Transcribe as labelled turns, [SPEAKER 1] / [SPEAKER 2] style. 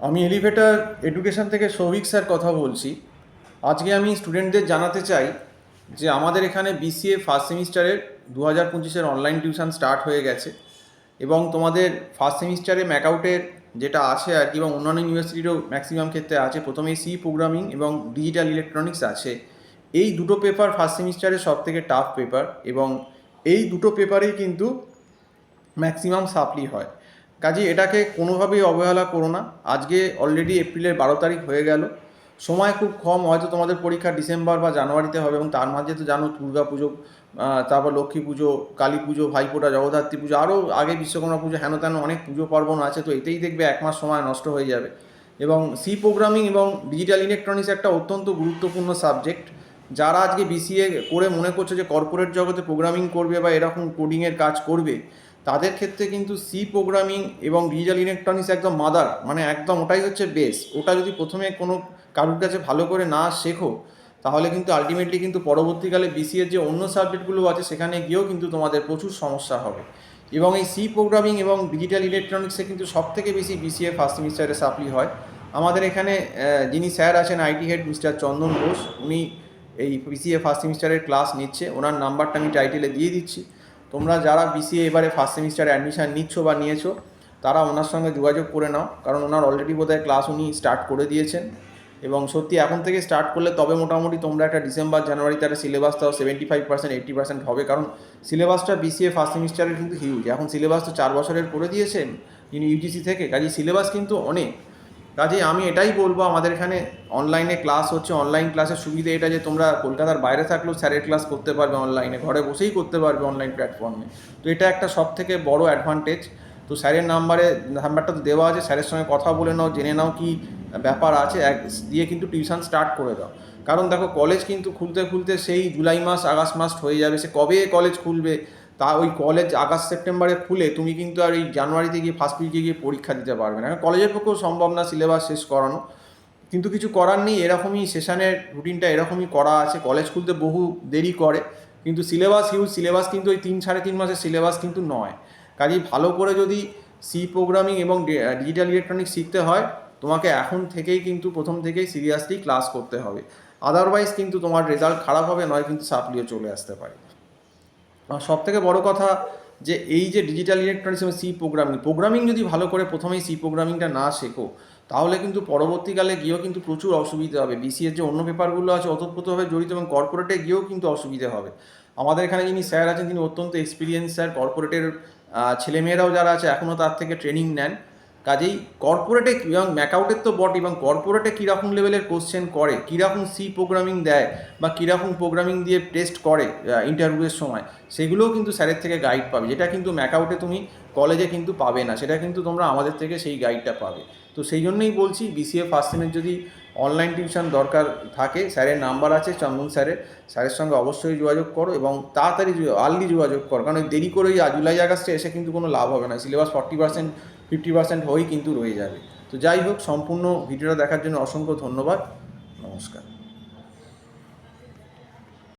[SPEAKER 1] আমি elevator education থেকে Souvik sir কথা বলছি। আজকে আমি স্টুডেন্টদের জানাতে চাই যে আমাদের এখানে বিসিএ ফার্স্ট সেমিস্টারের 2025-এর অনলাইন টিউশন স্টার্ট হয়ে গেছে এবং তোমাদের ফার্স্ট সেমিস্টারে ম্যাকআউটের যেটা আছে আর কি, এবং অন্যান্য ইউনিভার্সিটিরও ম্যাক্সিমাম ক্ষেত্রে আছে, প্রথমেই সি প্রোগ্রামিং এবং ডিজিটাল ইলেকট্রনিক্স আছে। এই দুটো পেপার ফার্স্ট সেমিস্টারে সব থেকে টাফ পেপার এবং এই দুটো পেপারেই কিন্তু ম্যাক্সিমাম সাপ্লি হয়। কাজেই এটাকে কোনোভাবেই অবহেলা করো না। আজকে অলরেডি এপ্রিলের 12 তারিখ হয়ে গেল, সময় খুব কম। হয়তো তোমাদের পরীক্ষা ডিসেম্বর বা জানুয়ারিতে হবে এবং তার মাঝে তো জানো দুর্গা পুজো, তারপর লক্ষ্মী পুজো, কালী পুজো, ভাইফোঁটা, জগদ্ধাত্রী পুজো, আরও আগে বিশ্বকর্মা পুজো, হেন তেন অনেক পুজো পার্বণ আছে। তো এতেই দেখবে 1 মাস সময় নষ্ট হয়ে যাবে। এবং সি প্রোগ্রামিং এবং ডিজিটাল ইলেকট্রনিক্স একটা অত্যন্ত গুরুত্বপূর্ণ সাবজেক্ট। যারা আজকে বিসিএ করে মনে করছে যে কর্পোরেট জগতে প্রোগ্রামিং করবে বা এরকম কোডিংয়ের কাজ করবে, তাদের ক্ষেত্রে কিন্তু সি প্রোগ্রামিং এবং ডিজিটাল ইলেকট্রনিক্স একদম মাদার, মানে একদম ওটাই হচ্ছে বেস। ওটা যদি প্রথমে কোনো কারুর কাছে ভালো করে না শেখো, তাহলে কিন্তু আলটিমেটলি কিন্তু পরবর্তীকালে বিসিএর যে অন্য সাবজেক্টগুলো আছে সেখানে গিয়েও কিন্তু তোমাদের প্রচুর সমস্যা হবে। এবং এই সি প্রোগ্রামিং এবং ডিজিটাল ইলেকট্রনিক্সে কিন্তু সবথেকে বেশি বিসিএ ফার্স্ট সেমিস্টারে সাপ্লি হয়। আমাদের এখানে যিনি স্যার আছেন আইটি হেড মিস্টার চন্দন ঘোষ, উনি এই বিসিএ ফার্স্ট সেমিস্টারের ক্লাস নিচ্ছে। ওনার নাম্বারটা আমি টাইটেলে দিয়ে দিচ্ছি। তোমরা যারা বিসিএ এবারে ফার্স্ট সেমিস্টারে অ্যাডমিশান নিচ্ছ বা নিয়েছো, তারা ওনার সঙ্গে যোগাযোগ করে নাও, কারণ ওনার অলরেডি বোধহয় ক্লাস উনি স্টার্ট করে দিয়েছেন। এবং সত্যি এখন থেকে স্টার্ট করলে তবে মোটামুটি তোমরা একটা ডিসেম্বর জানুয়ারিতে একটা সিলেবাস তাও 75% 80% হবে, কারণ সিলেবাসটা বিসিএ ফার্স্ট সেমিস্টারের কিন্তু হিউজ। এখন সিলেবাস তো 4 বছরের করে দিয়েছেন ইউজিসি থেকে, কাজেই সিলেবাস কিন্তু অনেক। কাজেই আমি এটাই বলবো, আমাদের এখানে অনলাইনে ক্লাস হচ্ছে। অনলাইন ক্লাসের সুবিধা এটা যে তোমরা কলকাতার বাইরে থাকলেও স্যারের ক্লাস করতে পারবে অনলাইনে, ঘরে বসেই করতে পারবে অনলাইন প্ল্যাটফর্মে। তো এটা একটা সব থেকে বড় অ্যাডভান্টেজ। তো স্যারের নাম্বারটা তো দেওয়া আছে, স্যারের সঙ্গে কথা বলে নাও, জেনে নাও কি ব্যাপার আছে, দিয়ে কিন্তু টিউশন স্টার্ট করে দাও। কারণ দেখো, কলেজ কিন্তু খুলতে খুলতে সেই জুলাই মাস আগস্ট মাস হয়ে যাবে। সে কবে কলেজ খুলবে, তা ওই কলেজ আগস্ট সেপ্টেম্বরে খুলে তুমি কিন্তু আর এই জানুয়ারিতে গিয়ে ফার্স্ট উইকে গিয়ে পরীক্ষা দিতে পারবে না। কলেজের পক্ষেও সম্ভব না সিলেবাস শেষ করানো, কিন্তু কিছু করার নেই। এরকমই সেশনের রুটিনটা এরকমই করা আছে। কলেজ খুলতে বহু দেরি করে, কিন্তু সিলেবাস হিউজ। সিলেবাস কিন্তু ওই 3-3.5 মাসের সিলেবাস কিন্তু নয়। কাজেই ভালো করে যদি সি প্রোগ্রামিং এবং ডিজিটাল ইলেকট্রনিক্স শিখতে হয়, তোমাকে এখন থেকেই কিন্তু প্রথম থেকেই সিরিয়াসলি ক্লাস করতে হবে। আদারওয়াইজ কিন্তু তোমার রেজাল্ট খারাপ হবে, নয় কিন্তু সাপ্লিও চলে আসতে পারে। আর সবথেকে বড় কথা যে এই যে ডিজিটাল ইলেকট্রনিক্স এবং সি প্রোগ্রামিং যদি ভালো করে প্রথমেই সি প্রোগ্রামিংটা না শেখো, তাহলে কিন্তু পরবর্তীকালে গিয়েও কিন্তু প্রচুর অসুবিধা হবে। বিসিএর যে অন্য পেপারগুলো আছে ওতপ্রোতভাবে জড়িত, এবং কর্পোরেটে গিয়েও কিন্তু অসুবিধা হবে। আমাদের এখানে যিনি স্যার আছেন তিনি অত্যন্ত এক্সপিরিয়েন্স স্যার। কর্পোরেটের ছেলেমেয়েরাও যারা আছে এখনও তার থেকে ট্রেনিং নেন। কাজেই কর্পোরেটে এবং ম্যাকআউটের তো বটে, এবং কর্পোরেটে কীরকম লেভেলের কোশ্চেন করে, কীরকম সি প্রোগ্রামিং দেয় বা কীরকম প্রোগ্রামিং দিয়ে টেস্ট করে ইন্টারভিউয়ের সময়, সেগুলোও কিন্তু স্যারের থেকে গাইড পাবে, যেটা কিন্তু ম্যাকআউটে তুমি কলেজে কিন্তু পাবে না। সেটা কিন্তু তোমরা আমাদের থেকে সেই গাইডটা পাবে। তো সেই জন্যই বলছি, বিসিএ ফার্স্ট সেমের যদি অনলাইন টিউশন দরকার থাকে, স্যারের নাম্বার আছে চন্দন স্যারের, স্যারের সঙ্গে অবশ্যই যোগাযোগ করো এবং তাড়াতাড়ি আর্লি যোগাযোগ করো। কারণ দেরি করে জুলাই আগস্টে এসে কিন্তু কোনো লাভ হবে না। সিলেবাস 40% 50% হয়েই কিন্তু রয়ে যাবে। তো যাই হোক, সম্পূর্ণ ভিডিওটা দেখার জন্য অসংখ্য ধন্যবাদ। নমস্কার।